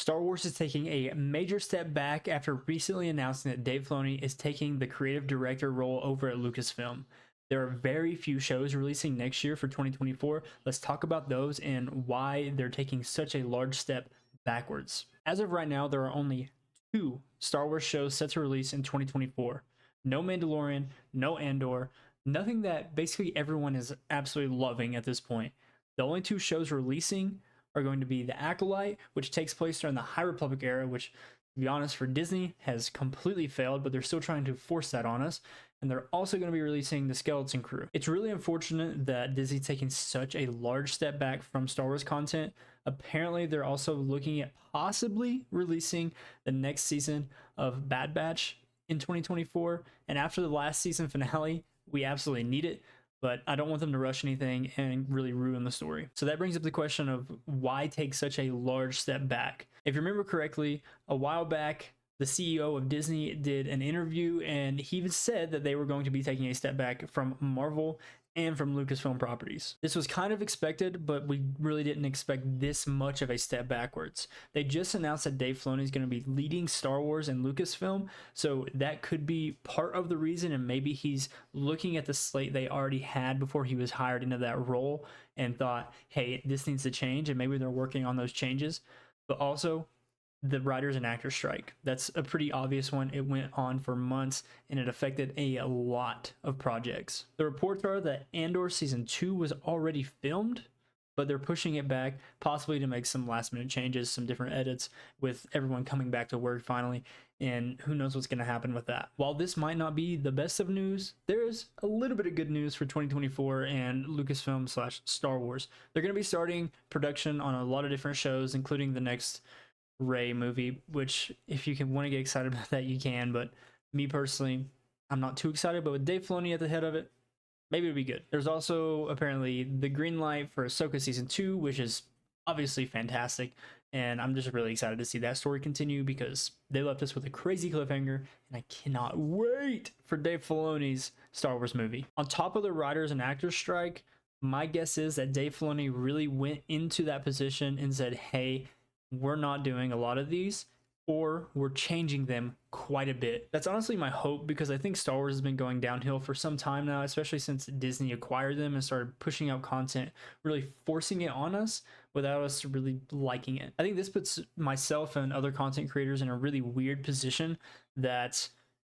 Star Wars is taking a major step back after recently announcing that Dave Filoni is taking the creative director role over at Lucasfilm. There are very few shows releasing next year for 2024. Let's talk about those and why they're taking such a large step backwards. As of right now, there are only 2 Star Wars shows set to release in 2024. No Mandalorian, no Andor, nothing that basically everyone is absolutely loving at this point. The only 2 shows releasing are going to be The Acolyte, which takes place during the High Republic era, which, to be honest, for Disney has completely failed, but they're still trying to force that on us. And they're also going to be releasing The Skeleton Crew. It's really unfortunate that Disney's taking such a large step back from Star Wars content. Apparently, they're also looking at possibly releasing the next season of Bad Batch in 2024. And after the last season finale, we absolutely need it. But I don't want them to rush anything and really ruin the story. So that brings up the question of why take such a large step back? If you remember correctly, a while back, the CEO of Disney did an interview and he even said that they were going to be taking a step back from Marvel and from Lucasfilm properties. This was kind of expected, but we really didn't expect this much of a step backwards. They just announced that Dave Filoni is going to be leading Star Wars and Lucasfilm, so that could be part of the reason, and maybe he's looking at the slate they already had before he was hired into that role and thought, hey, this needs to change, and maybe they're working on those changes. But also, the writers and actors strike. That's a pretty obvious one. It went on for months and it affected a lot of projects. The reports are that Andor season 2 was already filmed, but they're pushing it back, possibly to make some last minute changes, some different edits with everyone coming back to work finally, and who knows what's going to happen with that. While this might not be the best of news, there is a little bit of good news for 2024 and Lucasfilm / Star Wars. They're going to be starting production on a lot of different shows, including the next Rey movie, which if you want to get excited about that, you can, but me personally, I'm not too excited. But with Dave Filoni at the head of it, maybe it'll be good. There's also apparently the green light for Ahsoka season 2, which is obviously fantastic, and I'm just really excited to see that story continue because they left us with a crazy cliffhanger, and I cannot wait for Dave Filoni's Star Wars movie. On top of the writers and actors strike, my guess is that Dave Filoni really went into that position and said, hey, we're not doing a lot of these, or we're changing them quite a bit. That's honestly my hope, because I think Star Wars has been going downhill for some time now, especially since Disney acquired them and started pushing out content, really forcing it on us without us really liking it. I think this puts myself and other content creators in a really weird position that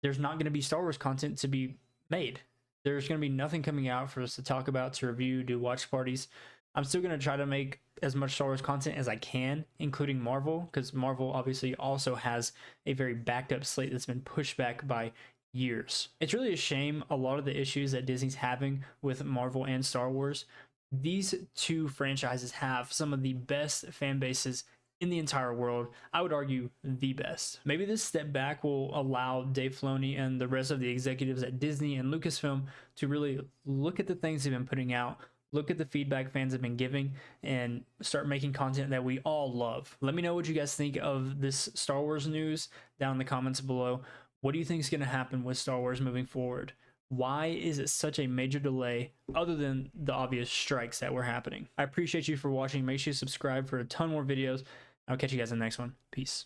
there's not going to be Star Wars content to be made. There's going to be nothing coming out for us to talk about, to review, do watch parties. I'm still going to try to make as much Star Wars content as I can, including Marvel, because Marvel obviously also has a very backed up slate that's been pushed back by years. It's really a shame a lot of the issues that Disney's having with Marvel and Star Wars. These 2 franchises have some of the best fan bases in the entire world. I would argue the best. Maybe this step back will allow Dave Filoni and the rest of the executives at Disney and Lucasfilm to really look at the things they've been putting out, look at the feedback fans have been giving, and start making content that we all love. Let me know what you guys think of this Star Wars news down in the comments below. What do you think is going to happen with Star Wars moving forward? Why is it such a major delay other than the obvious strikes that were happening? I appreciate you for watching. Make sure you subscribe for a ton more videos. I'll catch you guys in the next one. Peace.